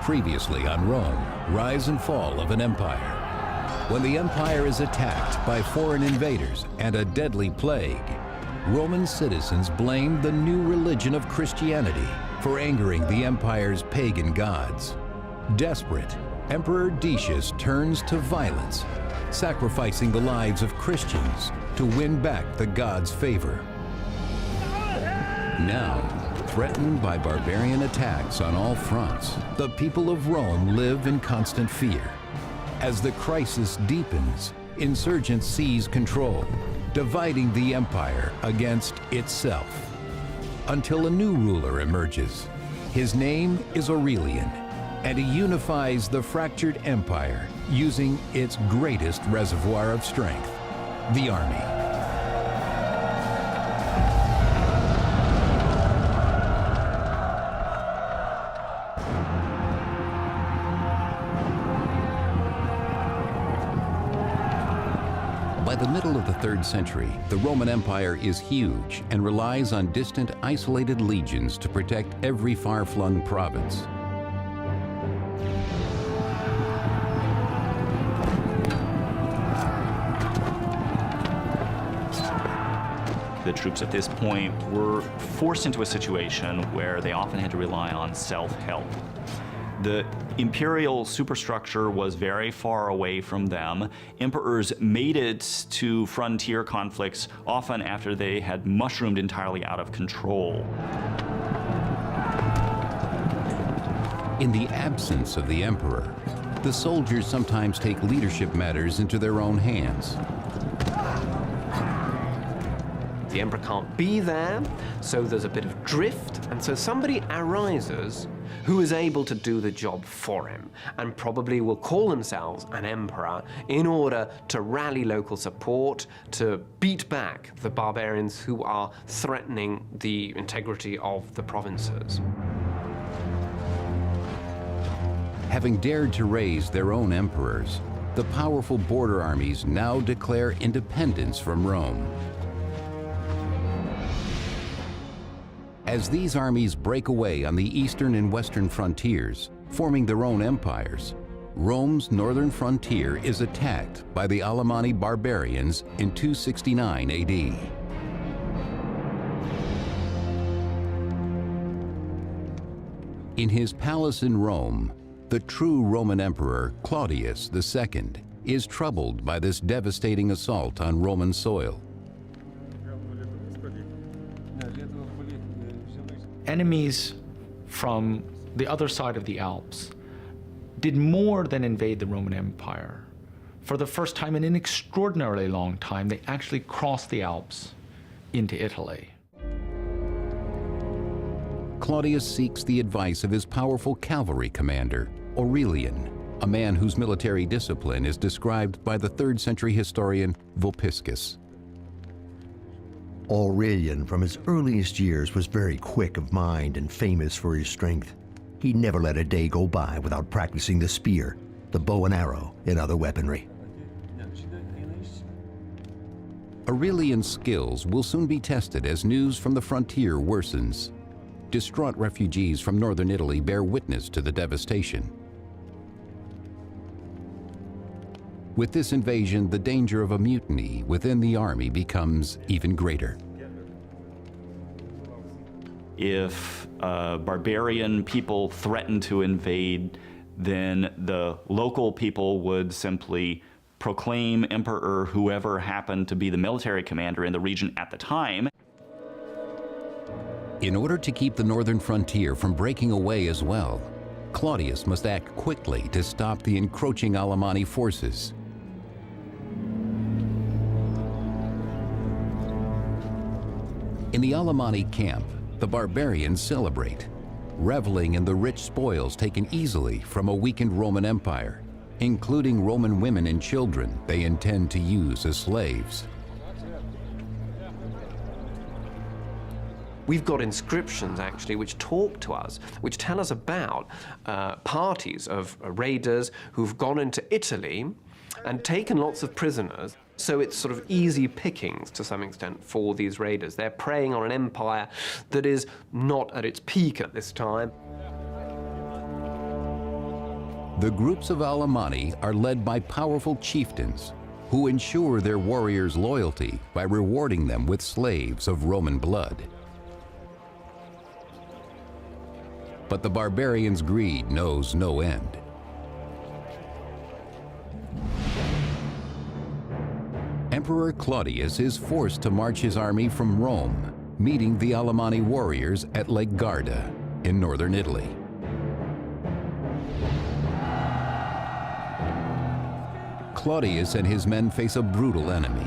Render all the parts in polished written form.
Previously on Rome, rise and fall of an empire. When the empire is attacked by foreign invaders and a deadly plague, Roman citizens blamed the new religion of Christianity for angering the empire's pagan gods. Desperate, Emperor Decius turns to violence, sacrificing the lives of Christians to win back the gods' favor. Now, threatened by barbarian attacks on all fronts, the people of Rome live in constant fear. As the crisis deepens, insurgents seize control, dividing the empire against itself, until a new ruler emerges. His name is Aurelian, and he unifies the fractured empire using its greatest reservoir of strength, the army. By the middle of the 3rd century, the Roman Empire is huge and relies on distant, isolated legions to protect every far-flung province. The troops at this point were forced into a situation where they often had to rely on self-help. The imperial superstructure was very far away from them. Emperors made it to frontier conflicts often after they had mushroomed entirely out of control. In the absence of the emperor, the soldiers sometimes take leadership matters into their own hands. The emperor can't be there, so there's a bit of drift, and so somebody arises who is able to do the job for him, and probably will call themselves an emperor in order to rally local support, to beat back the barbarians who are threatening the integrity of the provinces. Having dared to raise their own emperors, the powerful border armies now declare independence from Rome. As these armies break away on the eastern and western frontiers, forming their own empires, Rome's northern frontier is attacked by the Alemanni barbarians in 269 AD. In his palace in Rome, the true Roman Emperor Claudius II is troubled by this devastating assault on Roman soil. Enemies from the other side of the Alps did more than invade the Roman Empire. For the first time in an extraordinarily long time, they actually crossed the Alps into Italy. Claudius seeks the advice of his powerful cavalry commander, Aurelian, a man whose military discipline is described by the 3rd century historian Vopiscus. Aurelian, from his earliest years, was very quick of mind and famous for his strength. He never let a day go by without practicing the spear, the bow and arrow, and other weaponry. Aurelian's skills will soon be tested as news from the frontier worsens. Distraught refugees from northern Italy bear witness to the devastation. With this invasion, the danger of a mutiny within the army becomes even greater. If barbarian people threatened to invade, then the local people would simply proclaim emperor whoever happened to be the military commander in the region at the time. In order to keep the northern frontier from breaking away as well, Claudius must act quickly to stop the encroaching Alemanni forces. In the Alemanni camp, the barbarians celebrate, reveling in the rich spoils taken easily from a weakened Roman Empire, including Roman women and children they intend to use as slaves. We've got inscriptions, actually, which talk to us, which tell us about parties of raiders who've gone into Italy and taken lots of prisoners. So it's sort of easy pickings to some extent for these raiders. They're preying on an empire that is not at its peak at this time. The groups of Alemanni are led by powerful chieftains who ensure their warriors' loyalty by rewarding them with slaves of Roman blood. But the barbarians' greed knows no end. Emperor Claudius is forced to march his army from Rome, meeting the Alemanni warriors at Lake Garda in northern Italy. Claudius and his men face a brutal enemy,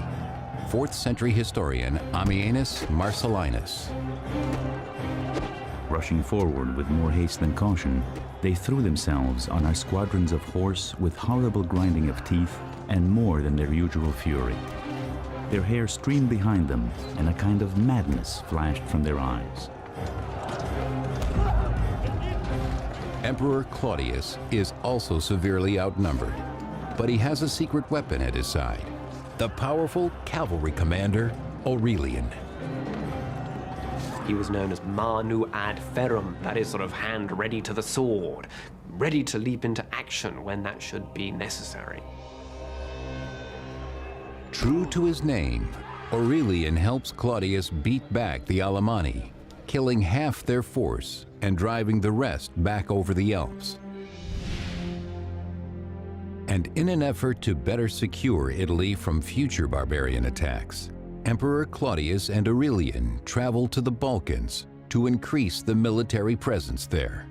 4th century historian Ammianus Marcellinus. Rushing forward with more haste than caution, they threw themselves on our squadrons of horse with horrible grinding of teeth and more than their usual fury. Their hair streamed behind them, and a kind of madness flashed from their eyes. Emperor Claudius is also severely outnumbered, but he has a secret weapon at his side, the powerful cavalry commander Aurelian. He was known as manu ad ferrum, that is, sort of hand ready to the sword, ready to leap into action when that should be necessary. True to his name, Aurelian helps Claudius beat back the Alemanni, killing half their force and driving the rest back over the Alps. And in an effort to better secure Italy from future barbarian attacks, Emperor Claudius and Aurelian travel to the Balkans to increase the military presence there.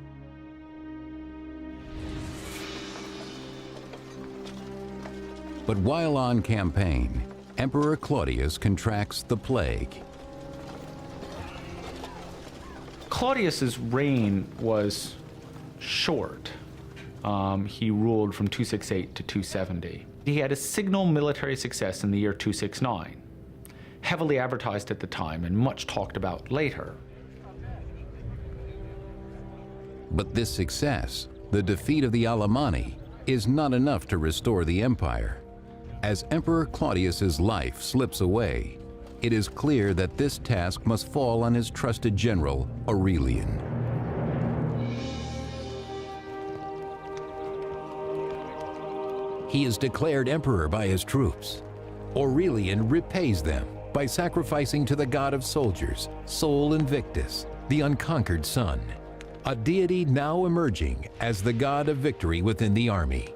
But while on campaign, Emperor Claudius contracts the plague. Claudius's reign was short. He ruled from 268 to 270. He had a signal military success in the year 269, heavily advertised at the time and much talked about later. But this success, the defeat of the Alemanni, is not enough to restore the empire. As Emperor Claudius's life slips away, it is clear that this task must fall on his trusted general, Aurelian. He is declared emperor by his troops. Aurelian repays them by sacrificing to the god of soldiers, Sol Invictus, the unconquered sun, a deity now emerging as the god of victory within the army.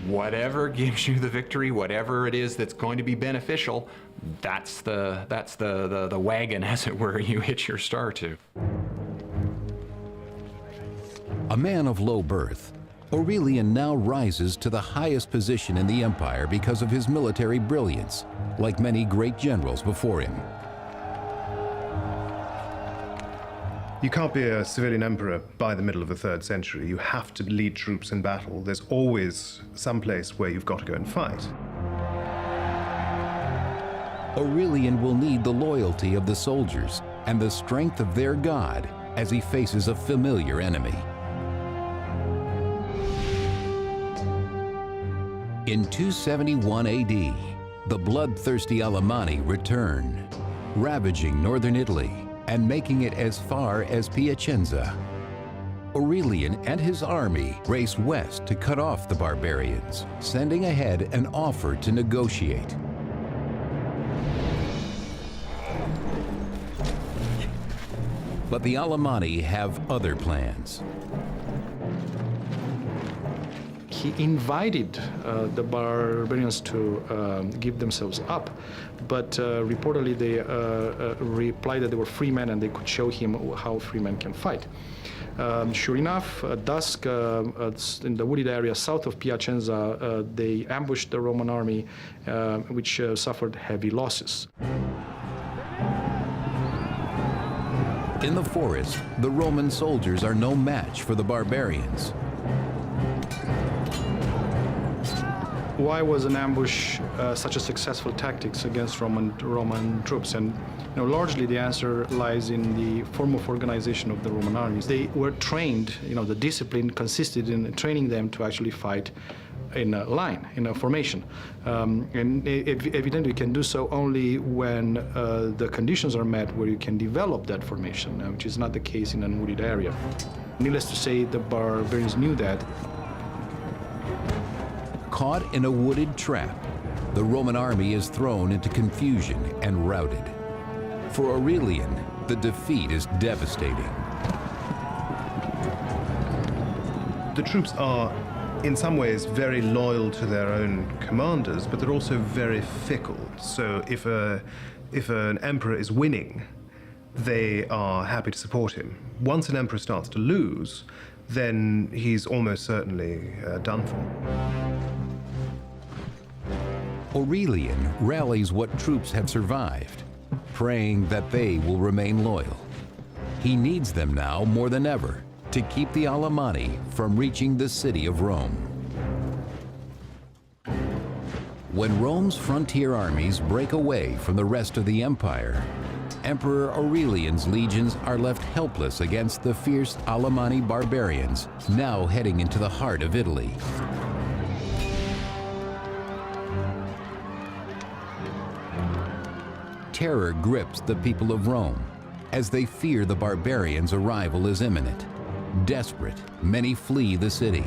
Whatever gives you the victory, whatever it is that's going to be beneficial, that's the wagon, as it were, you hitch your star to. A man of low birth, Aurelian now rises to the highest position in the empire because of his military brilliance, like many great generals before him. You can't be a civilian emperor by the middle of the 3rd century. You have to lead troops in battle. There's always some place where you've got to go and fight. Aurelian will need the loyalty of the soldiers and the strength of their god as he faces a familiar enemy. In 271 AD, the bloodthirsty Alemanni return, ravaging northern Italy and making it as far as Piacenza. Aurelian and his army race west to cut off the barbarians, sending ahead an offer to negotiate. But the Alemanni have other plans. He invited the barbarians to give themselves up, but reportedly they replied that they were free men and they could show him how free men can fight. Sure enough, at dusk, in the wooded area south of Piacenza, they ambushed the Roman army, which suffered heavy losses. In the forest, the Roman soldiers are no match for the barbarians. Why was an ambush such a successful tactics against Roman troops? And largely the answer lies in the form of organization of the Roman armies. They were trained, the discipline consisted in training them to actually fight a line, in a formation. And evidently you can do so only when the conditions are met where you can develop that formation, which is not the case in a wooded area. Needless to say, the barbarians knew that. Caught in a wooded trap, the Roman army is thrown into confusion and routed. For Aurelian, the defeat is devastating. The troops are, in some ways, very loyal to their own commanders, but they're also very fickle. So if an emperor is winning, they are happy to support him. Once an emperor starts to lose, then he's almost certainly done for. Aurelian rallies what troops have survived, praying that they will remain loyal. He needs them now more than ever to keep the Alemanni from reaching the city of Rome. When Rome's frontier armies break away from the rest of the empire, Emperor Aurelian's legions are left helpless against the fierce Alemanni barbarians now heading into the heart of Italy. Terror grips the people of Rome as they fear the barbarians' arrival is imminent. Desperate, many flee the city.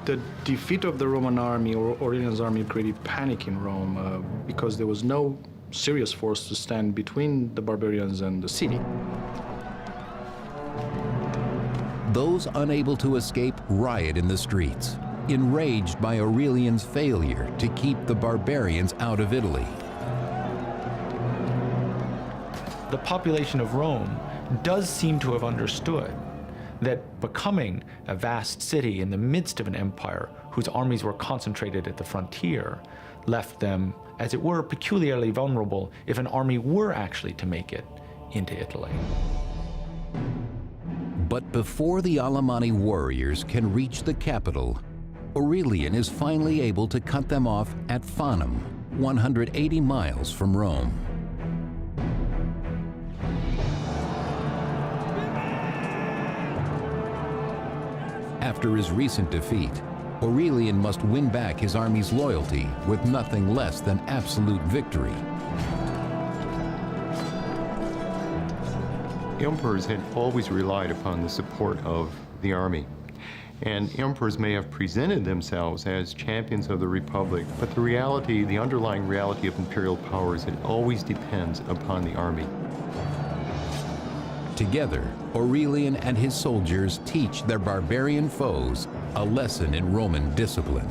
The defeat of the Roman army, or Aurelian's army, created panic in Rome because there was no serious force to stand between the barbarians and the city. Those unable to escape riot in the streets, enraged by Aurelian's failure to keep the barbarians out of Italy. The population of Rome does seem to have understood that becoming a vast city in the midst of an empire whose armies were concentrated at the frontier left them, as it were, peculiarly vulnerable if an army were actually to make it into Italy. But before the Alemanni warriors can reach the capital, Aurelian is finally able to cut them off at Fanum, 180 miles from Rome. After his recent defeat, Aurelian must win back his army's loyalty with nothing less than absolute victory. Emperors had always relied upon the support of the army. And emperors may have presented themselves as champions of the Republic, but the reality, the underlying reality of imperial powers, it always depends upon the army. Together, Aurelian and his soldiers teach their barbarian foes a lesson in Roman discipline.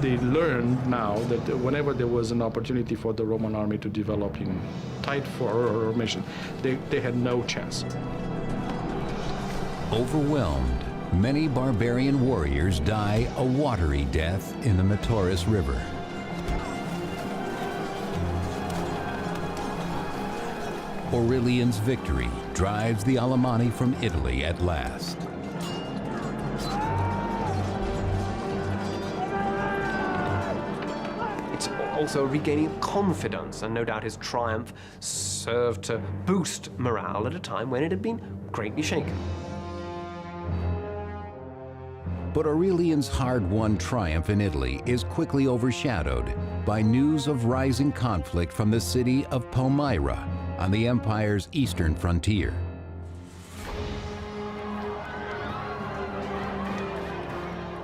They learned now that whenever there was an opportunity for the Roman army to develop in tight formation, they had no chance. Overwhelmed, many barbarian warriors die a watery death in the Metaurus River. Aurelian's victory drives the Alemanni from Italy at last. It's also regaining confidence, and no doubt his triumph served to boost morale at a time when it had been greatly shaken. But Aurelian's hard-won triumph in Italy is quickly overshadowed by news of rising conflict from the city of Palmyra on the empire's eastern frontier.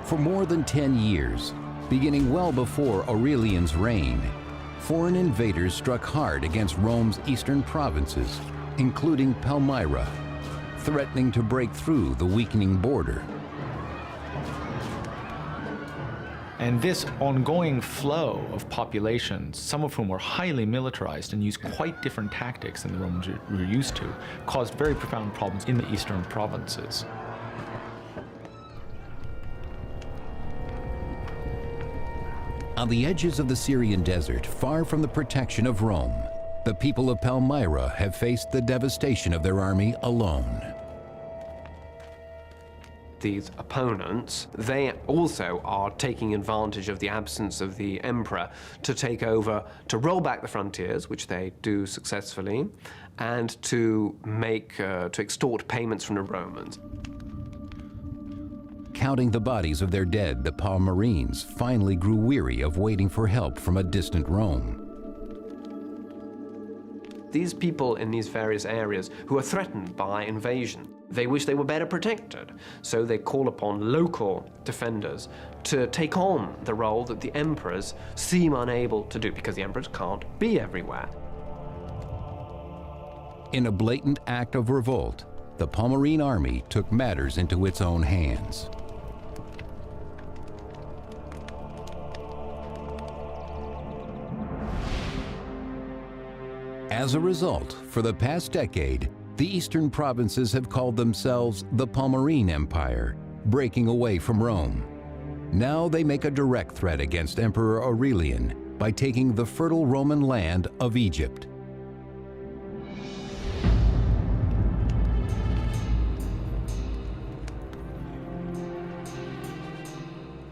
For more than 10 years, beginning well before Aurelian's reign, foreign invaders struck hard against Rome's eastern provinces, including Palmyra, threatening to break through the weakening border. And this ongoing flow of populations, some of whom were highly militarized and used quite different tactics than the Romans were used to, caused very profound problems in the eastern provinces. On the edges of the Syrian desert, far from the protection of Rome, the people of Palmyra have faced the devastation of their army alone. These opponents, they also are taking advantage of the absence of the emperor to take over, to roll back the frontiers, which they do successfully, and to extort payments from the Romans. Counting the bodies of their dead, the Palmyrene finally grew weary of waiting for help from a distant Rome. These people in these various areas who are threatened by invasion, they wish they were better protected, so they call upon local defenders to take on the role that the emperors seem unable to do, because the emperors can't be everywhere. In a blatant act of revolt, the Palmyrene army took matters into its own hands. As a result, for the past decade, the eastern provinces have called themselves the Palmyrene Empire, breaking away from Rome. Now they make a direct threat against Emperor Aurelian by taking the fertile Roman land of Egypt.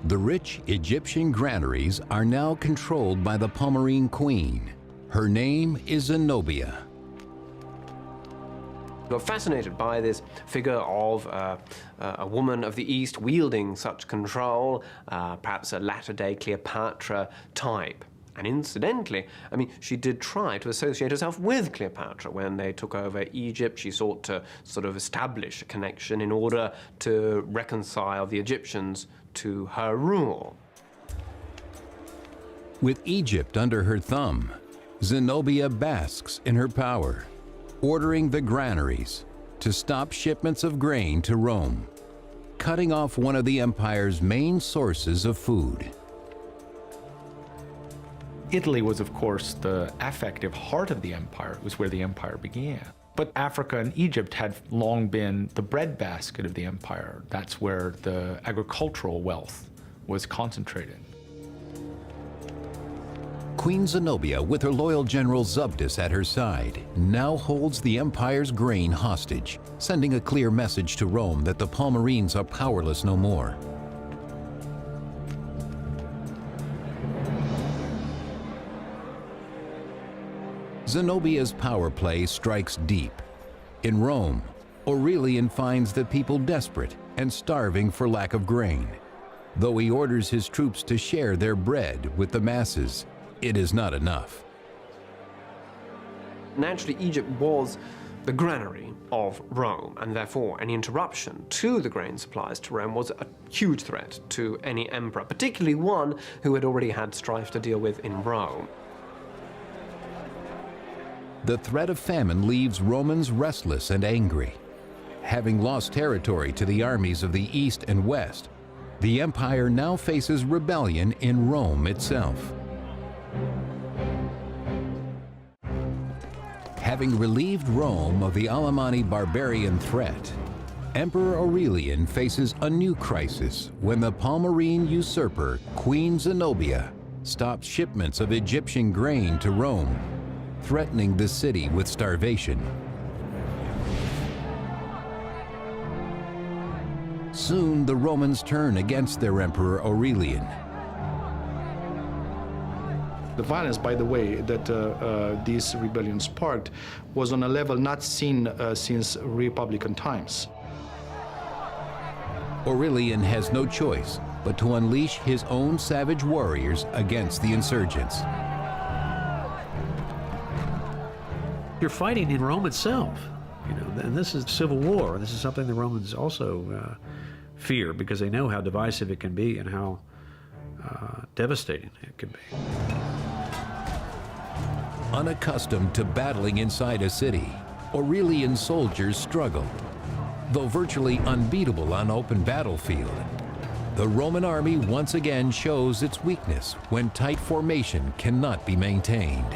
The rich Egyptian granaries are now controlled by the Palmyrene queen. Her name is Zenobia. You're fascinated by this figure of a woman of the East wielding such control, perhaps a latter-day Cleopatra type. And incidentally, I mean, she did try to associate herself with Cleopatra. When they took over Egypt, she sought to sort of establish a connection in order to reconcile the Egyptians to her rule. With Egypt under her thumb, Zenobia basks in her power, ordering the granaries to stop shipments of grain to Rome, cutting off one of the empire's main sources of food. Italy was, of course, the affective heart of the empire. It was where the empire began. But Africa and Egypt had long been the breadbasket of the empire. That's where the agricultural wealth was concentrated. Queen Zenobia, with her loyal general Zubdus at her side, now holds the empire's grain hostage, sending a clear message to Rome that the Palmyrenes are powerless no more. Zenobia's power play strikes deep. In Rome, Aurelian finds the people desperate and starving for lack of grain. Though he orders his troops to share their bread with the masses, it is not enough. Naturally, Egypt was the granary of Rome, and therefore any interruption to the grain supplies to Rome was a huge threat to any emperor, particularly one who had already had strife to deal with in Rome. The threat of famine leaves Romans restless and angry. Having lost territory to the armies of the East and West, the empire now faces rebellion in Rome itself. Having relieved Rome of the Alemanni barbarian threat, Emperor Aurelian faces a new crisis when the Palmyrene usurper, Queen Zenobia, stops shipments of Egyptian grain to Rome, threatening the city with starvation. Soon the Romans turn against their Emperor Aurelian. The violence, by the way, that this rebellion sparked was on a level not seen since Republican times. Aurelian has no choice but to unleash his own savage warriors against the insurgents. You're fighting in Rome itself, you know, and this is civil war. This is something the Romans also fear because they know how divisive it can be and how devastating it can be. Unaccustomed to battling inside a city, Aurelian soldiers struggle. Though virtually unbeatable on open battlefield, the Roman army once again shows its weakness when tight formation cannot be maintained.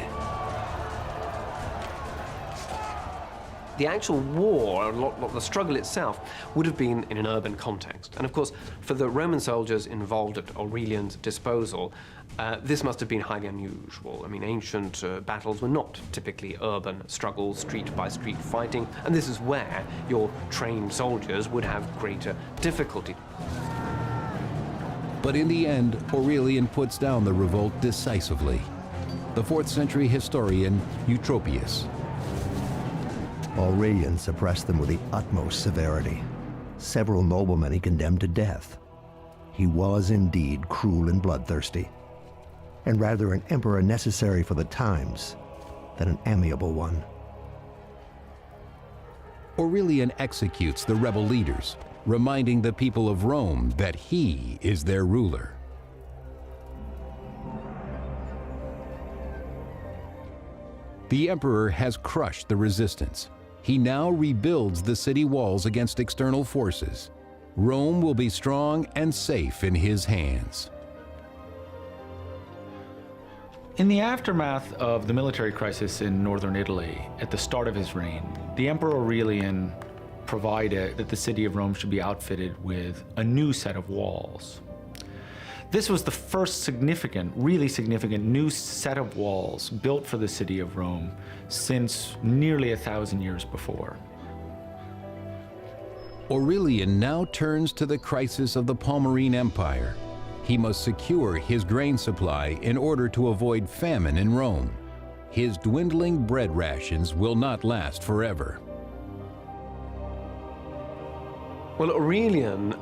The actual war, the struggle itself, would have been in an urban context. And of course, for the Roman soldiers involved at Aurelian's disposal, this must have been highly unusual. I mean, ancient battles were not typically urban struggles, street by street fighting, and this is where your trained soldiers would have greater difficulty. But in the end, Aurelian puts down the revolt decisively. The 4th century historian Eutropius. Aurelian suppressed them with the utmost severity. Several noblemen he condemned to death. he was indeed cruel and bloodthirsty, and rather an emperor necessary for the times than an amiable one. Aurelian executes the rebel leaders, reminding the people of Rome that he is their ruler. The emperor has crushed the resistance. He now rebuilds the city walls against external forces. Rome will be strong and safe in his hands. In the aftermath of the military crisis in northern Italy, at the start of his reign, the Emperor Aurelian provided that the city of Rome should be outfitted with a new set of walls. This was the first significant, really significant new set of walls built for the city of Rome since nearly 1,000 years before. Aurelian now turns to the crisis of the Palmyrene Empire. He must secure his grain supply in order to avoid famine in Rome. His dwindling bread rations will not last forever. Well, Aurelian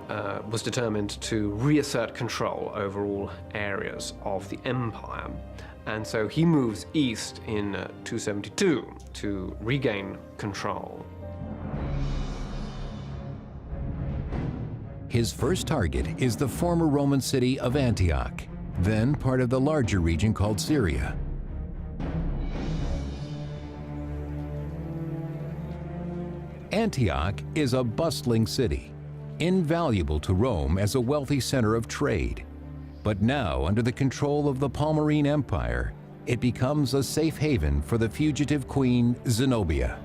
was determined to reassert control over all areas of the empire, and so he moves east in 272 to regain control. His first target is the former Roman city of Antioch, then part of the larger region called Syria. Antioch is a bustling city, invaluable to Rome as a wealthy center of trade. But now, under the control of the Palmyrene Empire, it becomes a safe haven for the fugitive queen Zenobia.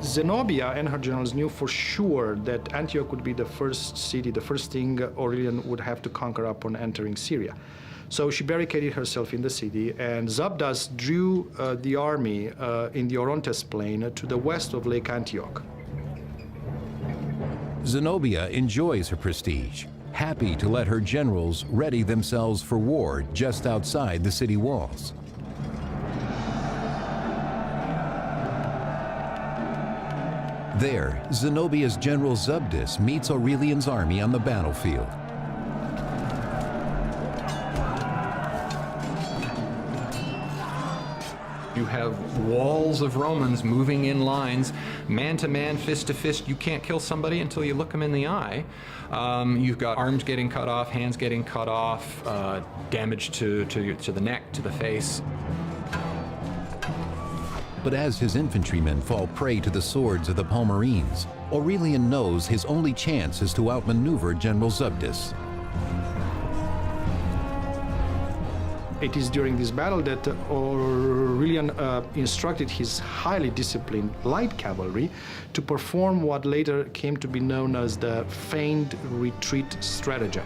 Zenobia and her generals knew for sure that Antioch would be the first city, the first thing Aurelian would have to conquer upon entering Syria. So she barricaded herself in the city, and Zabdas drew the army in the Orontes plain to the west of Lake Antioch. Zenobia enjoys her prestige, happy to let her generals ready themselves for war just outside the city walls. There, Zenobia's general Zabdas meets Aurelian's army on the battlefield. You have walls of Romans moving in lines, man to man, fist to fist. You can't kill somebody until you look them in the eye. You've got arms getting cut off, hands getting cut off, damage to the neck, to the face. But as his infantrymen fall prey to the swords of the Palmyrenes, Aurelian knows his only chance is to outmaneuver General Zabdas. It is during this battle that Aurelian instructed his highly disciplined light cavalry to perform what later came to be known as the feigned retreat stratagem.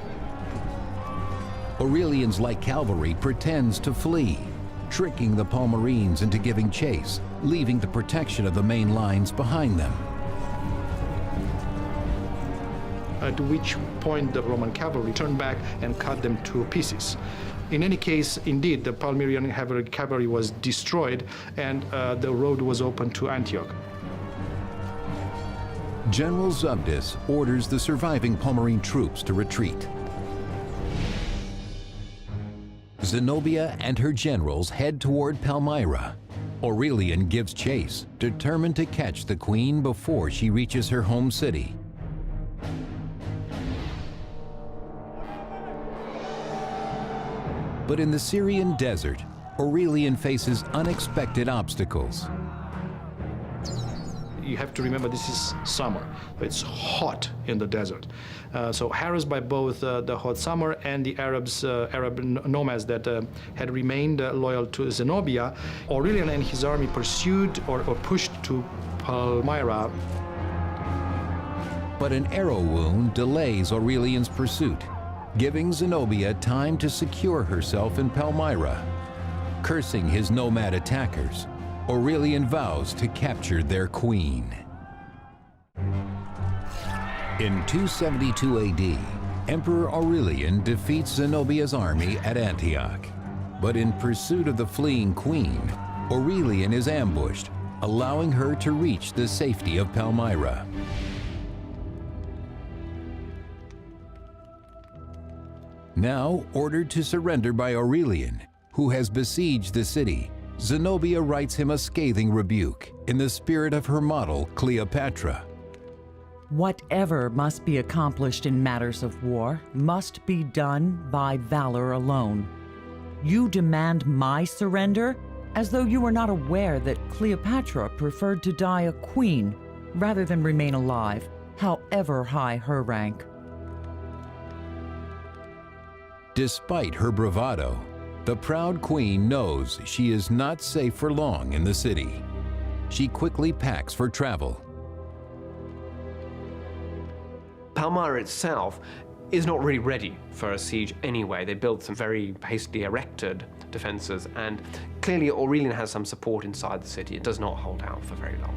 Aurelian's light cavalry pretends to flee, tricking the Palmyrenes into giving chase, leaving the protection of the main lines behind them. At which point the Roman cavalry turned back and cut them to pieces. In any case, indeed, the Palmyrean cavalry was destroyed and the road was open to Antioch. General Zabdas orders the surviving Palmyrene troops to retreat. Zenobia and her generals head toward Palmyra. Aurelian gives chase, determined to catch the queen before she reaches her home city. But in the Syrian desert, Aurelian faces unexpected obstacles. You have to remember this is summer. It's hot in the desert. So harassed by both the hot summer and the Arab nomads that had remained loyal to Zenobia, Aurelian and his army pursued or pushed to Palmyra. But an arrow wound delays Aurelian's pursuit, giving Zenobia time to secure herself in Palmyra. Cursing his nomad attackers, Aurelian vows to capture their queen. In 272 AD, Emperor Aurelian defeats Zenobia's army at Antioch. But in pursuit of the fleeing queen, Aurelian is ambushed, allowing her to reach the safety of Palmyra. Now ordered to surrender by Aurelian, who has besieged the city, Zenobia writes him a scathing rebuke in the spirit of her model, Cleopatra. Whatever must be accomplished in matters of war must be done by valor alone. You demand my surrender, as though you were not aware that Cleopatra preferred to die a queen rather than remain alive, however high her rank. Despite her bravado, the proud queen knows she is not safe for long in the city. She quickly packs for travel. Palmyra itself is not really ready for a siege anyway. They built some very hastily erected defenses, and clearly Aurelian has some support inside the city. It does not hold out for very long.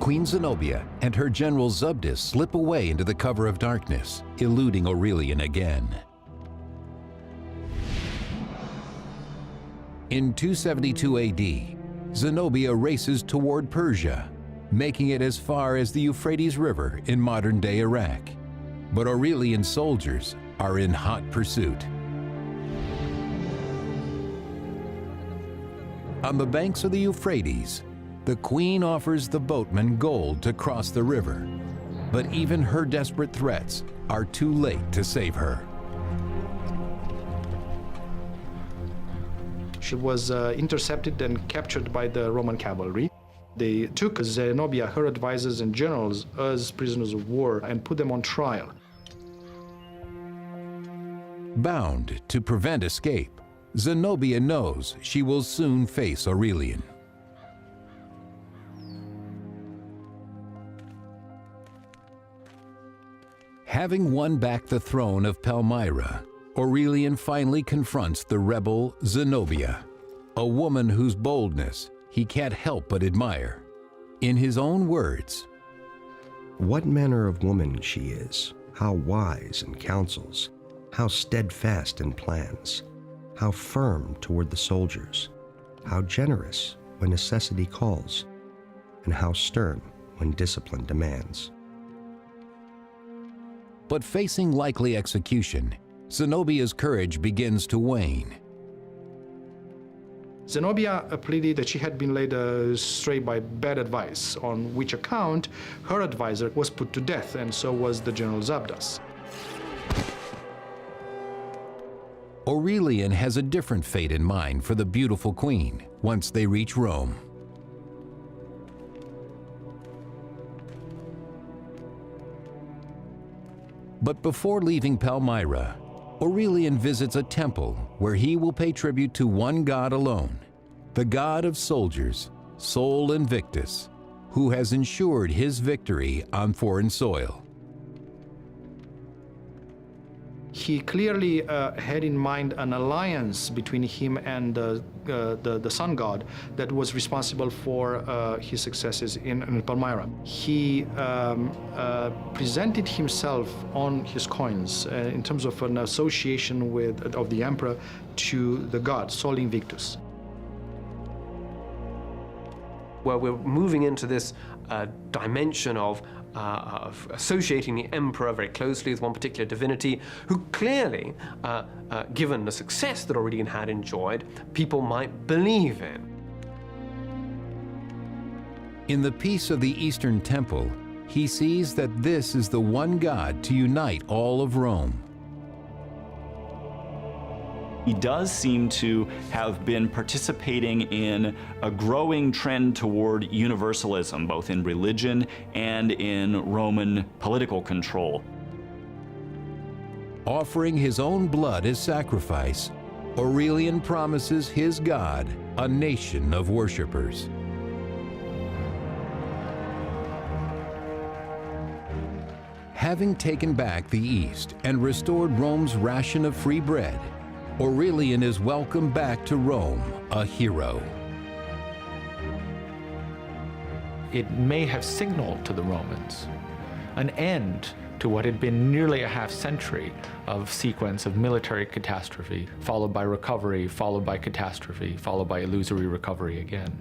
Queen Zenobia and her general Zubdus slip away into the cover of darkness, eluding Aurelian again. In 272 AD, Zenobia races toward Persia, making it as far as the Euphrates River in modern-day Iraq. But Aurelian's soldiers are in hot pursuit. On the banks of the Euphrates, the queen offers the boatmen gold to cross the river, but even her desperate threats are too late to save her. She was intercepted and captured by the Roman cavalry. They took Zenobia, her advisors and generals, as prisoners of war and put them on trial. Bound to prevent escape, Zenobia knows she will soon face Aurelian. Having won back the throne of Palmyra, Aurelian finally confronts the rebel Zenobia, a woman whose boldness he can't help but admire. In his own words, What manner of woman she is, how wise in counsels, how steadfast in plans, how firm toward the soldiers, how generous when necessity calls, and how stern when discipline demands. But facing likely execution, Zenobia's courage begins to wane. Zenobia pleaded that she had been led astray by bad advice, on which account her advisor was put to death, and so was the general Zubdus. Aurelian has a different fate in mind for the beautiful queen once they reach Rome. But before leaving Palmyra, Aurelian visits a temple where he will pay tribute to one god alone, the god of soldiers, Sol Invictus, who has ensured his victory on foreign soil. He clearly had in mind an alliance between him and the sun god that was responsible for his successes in Palmyra. He presented himself on his coins in terms of an association of the emperor to the god, Sol Invictus. Where we're moving into this dimension of associating the emperor very closely with one particular divinity, who clearly, given the success that Aurelian had enjoyed, people might believe in. In the peace of the Eastern Temple, he sees that this is the one God to unite all of Rome. He does seem to have been participating in a growing trend toward universalism, both in religion and in Roman political control. Offering his own blood as sacrifice, Aurelian promises his God a nation of worshipers. Having taken back the East and restored Rome's ration of free bread, Aurelian is welcomed back to Rome, a hero. It may have signaled to the Romans an end to what had been nearly a half-century of sequence of military catastrophe, followed by recovery, followed by catastrophe, followed by illusory recovery again.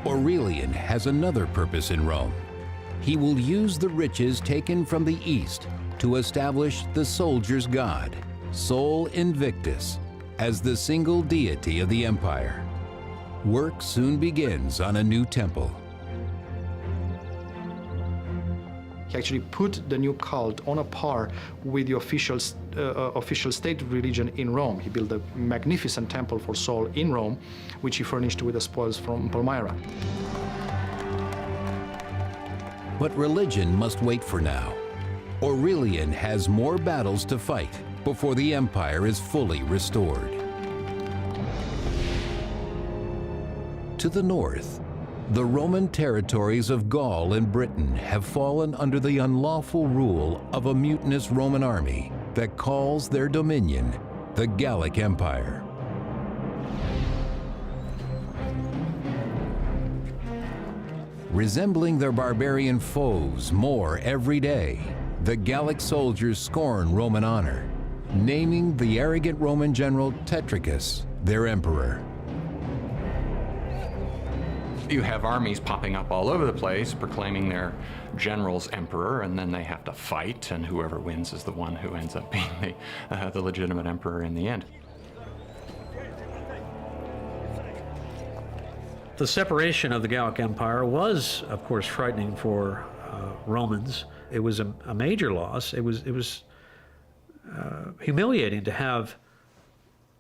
Aurelian has another purpose in Rome. he will use the riches taken from the east to establish the soldier's god, Sol Invictus, as the single deity of the empire. Work soon begins on a new temple. He actually put the new cult on a par with the official state religion in Rome. He built a magnificent temple for Sol in Rome, which he furnished with the spoils from Palmyra. But religion must wait for now. Aurelian has more battles to fight before the empire is fully restored. To the north, the Roman territories of Gaul and Britain have fallen under the unlawful rule of a mutinous Roman army that calls their dominion the Gallic Empire. Resembling their barbarian foes more every day, the Gallic soldiers scorn Roman honor, naming the arrogant Roman general Tetricus their emperor. You have armies popping up all over the place, proclaiming their generals emperor, and then they have to fight, and whoever wins is the one who ends up being the legitimate emperor in the end. The separation of the Gallic Empire was, of course, frightening for Romans. It was a major loss. It was humiliating to have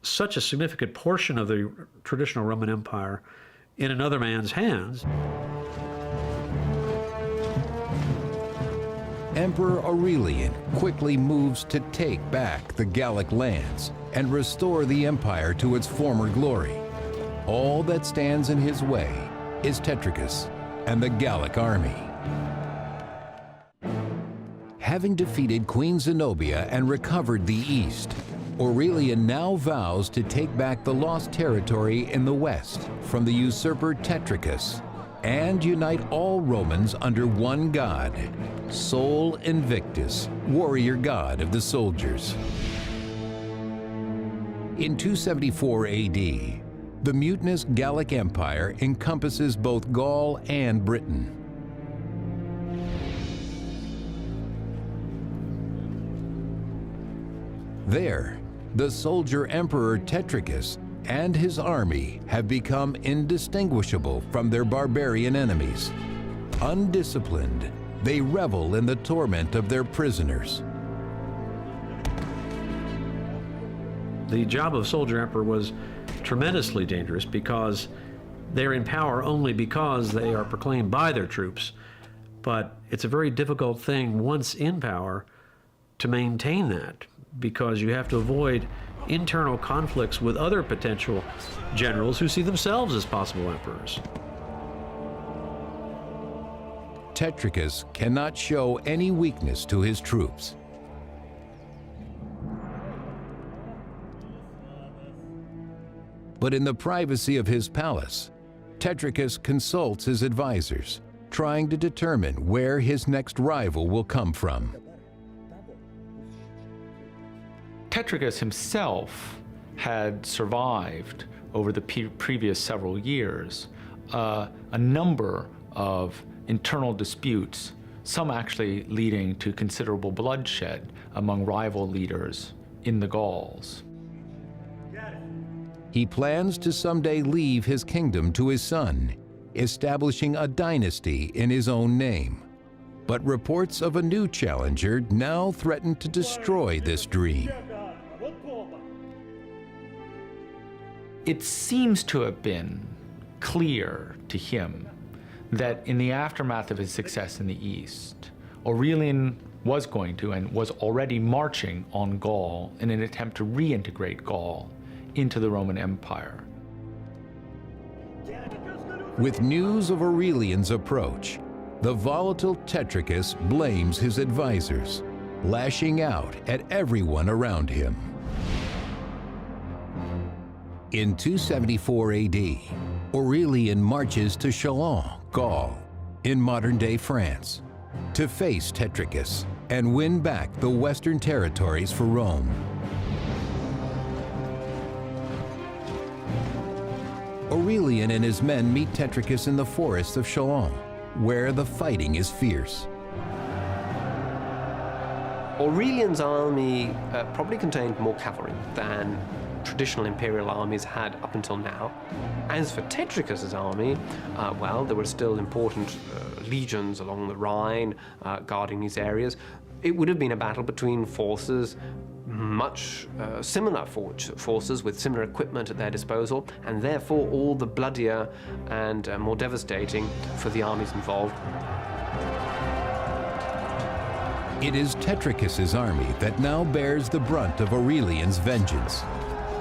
such a significant portion of the traditional Roman Empire in another man's hands. Emperor Aurelian quickly moves to take back the Gallic lands and restore the empire to its former glory. All that stands in his way is Tetricus and the Gallic army. Having defeated Queen Zenobia and recovered the east, Aurelian now vows to take back the lost territory in the west from the usurper Tetricus and unite all Romans under one god, Sol Invictus, warrior god of the soldiers. In 274 AD, the mutinous Gallic Empire encompasses both Gaul and Britain. There, the soldier Emperor Tetricus and his army have become indistinguishable from their barbarian enemies. Undisciplined, they revel in the torment of their prisoners. The job of soldier emperor was tremendously dangerous because they're in power only because they are proclaimed by their troops. But it's a very difficult thing once in power to maintain that, because you have to avoid internal conflicts with other potential generals who see themselves as possible emperors. Tetricus cannot show any weakness to his troops. But in the privacy of his palace, Tetricus consults his advisors, trying to determine where his next rival will come from. Tetricus himself had survived over the previous several years a number of internal disputes, some actually leading to considerable bloodshed among rival leaders in the Gauls. He plans to someday leave his kingdom to his son, establishing a dynasty in his own name. But reports of a new challenger now threaten to destroy this dream. It seems to have been clear to him that in the aftermath of his success in the East, Aurelian was going to and was already marching on Gaul in an attempt to reintegrate Gaul into the Roman Empire. With news of Aurelian's approach, the volatile Tetricus blames his advisors, lashing out at everyone around him. In 274 AD, Aurelian marches to Chalons, Gaul, in modern-day France, to face Tetricus and win back the western territories for Rome. Aurelian and his men meet Tetricus in the forests of Chalons, where the fighting is fierce. Aurelian's army probably contained more cavalry than traditional imperial armies had up until now. As for Tetricus's army, well, there were still important legions along the Rhine guarding these areas. It would have been a battle between forces, much similar forces with similar equipment at their disposal, and therefore all the bloodier and more devastating for the armies involved. It is Tetricus's army that now bears the brunt of Aurelian's vengeance.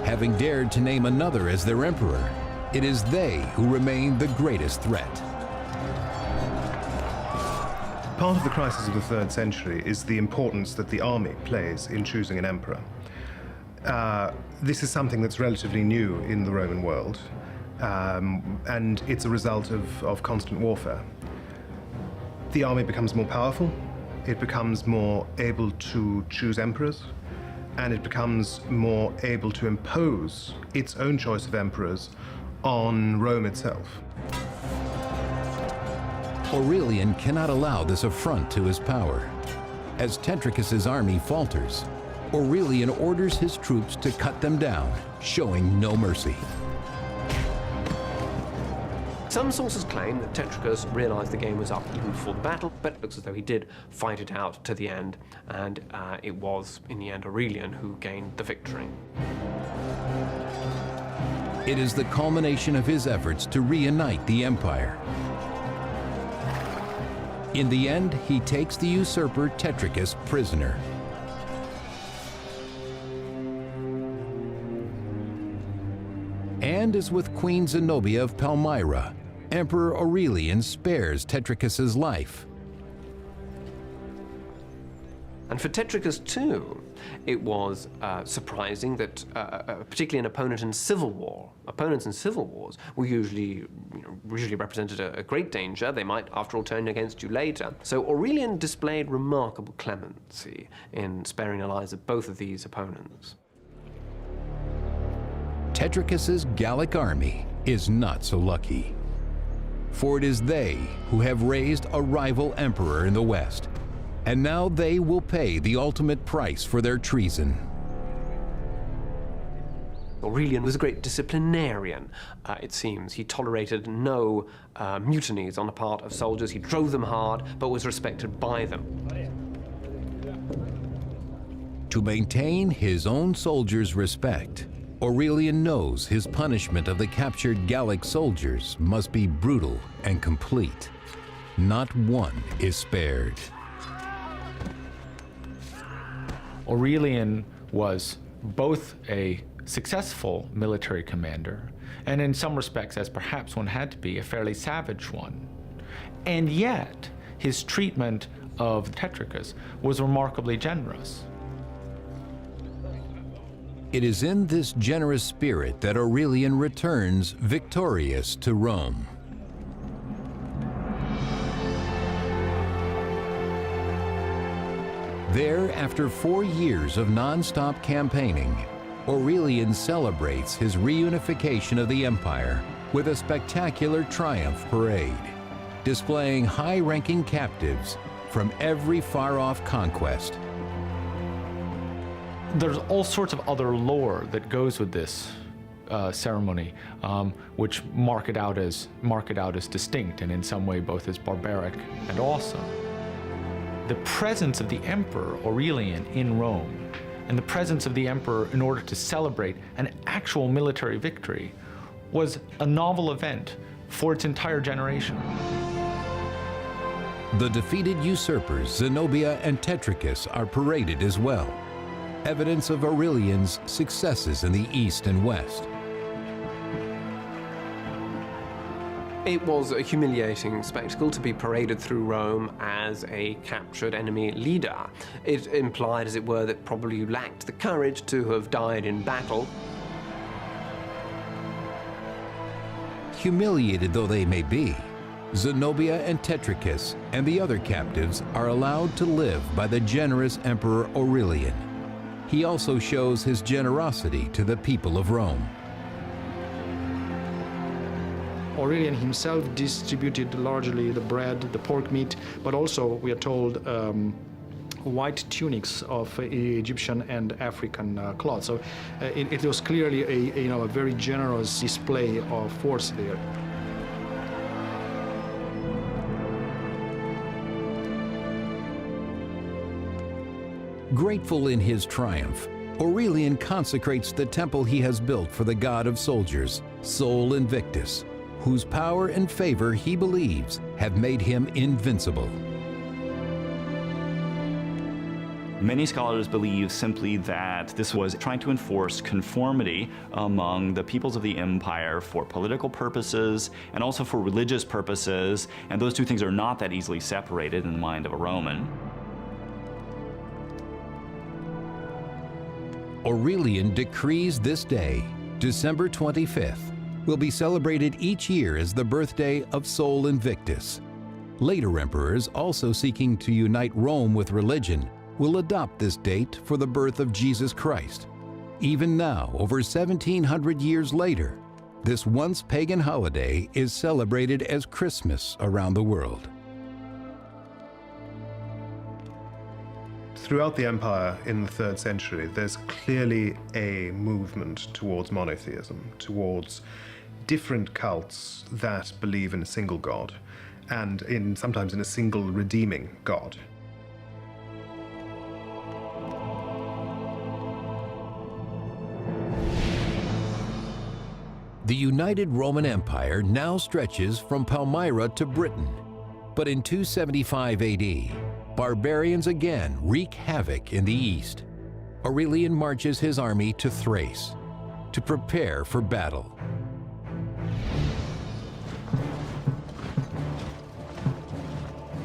Having dared to name another as their emperor, it is they who remain the greatest threat. Part of the crisis of the 3rd century is the importance that the army plays in choosing an emperor. This is something that's relatively new in the Roman world, and it's a result of constant warfare. The army becomes more powerful, it becomes more able to choose emperors, and it becomes more able to impose its own choice of emperors on Rome itself. Aurelian cannot allow this affront to his power. As Tetricus's army falters, Aurelian orders his troops to cut them down, showing no mercy. Some sources claim that Tetricus realized the game was up even before the battle, but it looks as though he did fight it out to the end, and it was, in the end, Aurelian who gained the victory. It is the culmination of his efforts to reunite the empire. In the end, he takes the usurper Tetricus prisoner. And as with Queen Zenobia of Palmyra, Emperor Aurelian spares Tetricus's life. And for Tetricus too, it was surprising that, particularly an opponent in civil war, opponents in civil wars were usually represented a great danger. They might, after all, turn against you later. So Aurelian displayed remarkable clemency in sparing the lives of both of these opponents. Tetricus's Gallic army is not so lucky. For it is they who have raised a rival emperor in the West, and now they will pay the ultimate price for their treason. Aurelian was a great disciplinarian, it seems. He tolerated no mutinies on the part of soldiers. He drove them hard, but was respected by them. To maintain his own soldiers' respect, Aurelian knows his punishment of the captured Gallic soldiers must be brutal and complete. Not one is spared. Aurelian was both a successful military commander and in some respects, as perhaps one had to be, a fairly savage one. And yet, his treatment of Tetricus was remarkably generous. It is in this generous spirit that Aurelian returns victorious to Rome. There, after 4 years of non-stop campaigning, Aurelian celebrates his reunification of the empire with a spectacular triumph parade, displaying high-ranking captives from every far-off conquest. There's all sorts of other lore that goes with this ceremony, which mark it out as distinct and in some way both as barbaric and awesome. The presence of the emperor Aurelian in Rome and the presence of the emperor in order to celebrate an actual military victory was a novel event for its entire generation. The defeated usurpers Zenobia and Tetricus are paraded as well, evidence of Aurelian's successes in the East and West. It was a humiliating spectacle to be paraded through Rome as a captured enemy leader. It implied, as it were, that probably you lacked the courage to have died in battle. Humiliated though they may be, Zenobia and Tetricus and the other captives are allowed to live by the generous Emperor Aurelian. He also shows his generosity to the people of Rome. Aurelian himself distributed largely the bread, the pork meat, but also, we are told, white tunics of Egyptian and African cloth. So it was clearly a very generous display of force there. Grateful in his triumph, Aurelian consecrates the temple he has built for the god of soldiers, Sol Invictus, whose power and favor he believes have made him invincible. Many scholars believe simply that this was trying to enforce conformity among the peoples of the empire for political purposes and also for religious purposes, and those two things are not that easily separated in the mind of a Roman. Aurelian decrees this day, December 25th, will be celebrated each year as the birthday of Sol Invictus. Later emperors, also seeking to unite Rome with religion, will adopt this date for the birth of Jesus Christ. Even now, over 1,700 years later, this once pagan holiday is celebrated as Christmas around the world. Throughout the empire in the 3rd century, there's clearly a movement towards monotheism, towards different cults that believe in a single god, and sometimes in a single redeeming god. The United Roman Empire now stretches from Palmyra to Britain, but in 275 AD, barbarians again wreak havoc in the east. Aurelian marches his army to Thrace to prepare for battle.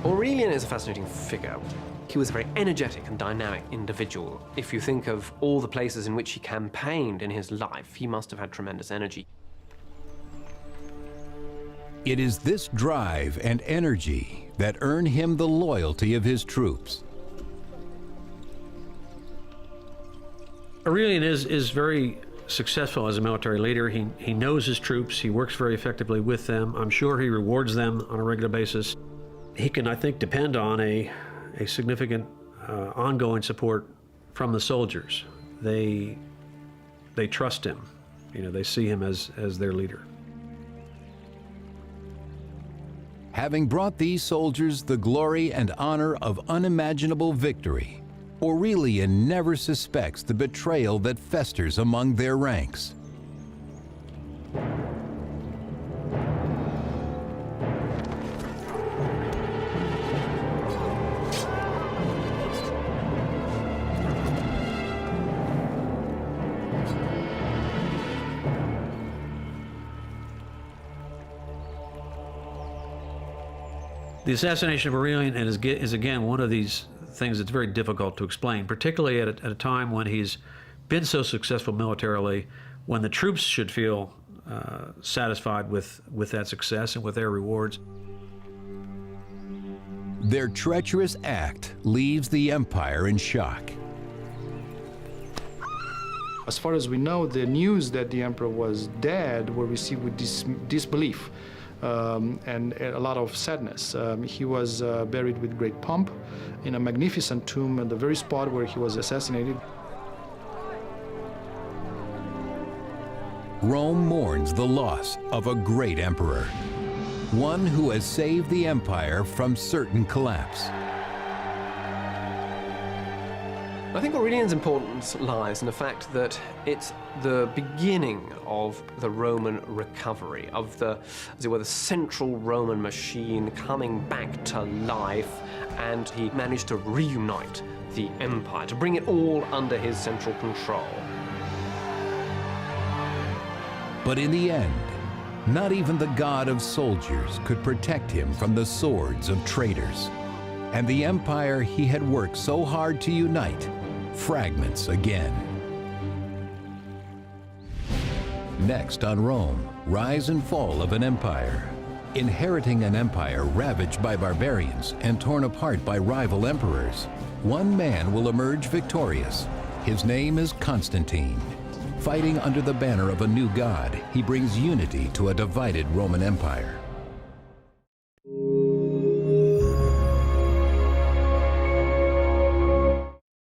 Aurelian is a fascinating figure. He was a very energetic and dynamic individual. If you think of all the places in which he campaigned in his life, he must have had tremendous energy. It is this drive and energy that earn him the loyalty of his troops. Aurelian is very successful as a military leader. He knows his troops. He works very effectively with them. I'm sure he rewards them on a regular basis. He can, I think, depend on a significant ongoing support from the soldiers. They trust him. You know, they see him as their leader. Having brought these soldiers the glory and honor of unimaginable victory, Aurelian never suspects the betrayal that festers among their ranks. The assassination of Aurelian is again one of these things that's very difficult to explain, particularly at a time when he's been so successful militarily, when the troops should feel satisfied with that success and with their rewards. Their treacherous act leaves the empire in shock. As far as we know, the news that the emperor was dead were received with disbelief. And a lot of sadness. He was buried with great pomp in a magnificent tomb at the very spot where he was assassinated. Rome mourns the loss of a great emperor, one who has saved the empire from certain collapse. I think Aurelian's importance lies in the fact that it's the beginning of the Roman recovery, of the, as it were, the central Roman machine coming back to life, and he managed to reunite the empire, to bring it all under his central control. But in the end, not even the god of soldiers could protect him from the swords of traitors. And the empire he had worked so hard to unite fragments again. Next on Rome, rise and fall of an empire. Inheriting an empire ravaged by barbarians and torn apart by rival emperors, one man will emerge victorious. His name is Constantine. Fighting under the banner of a new god, he brings unity to a divided Roman Empire.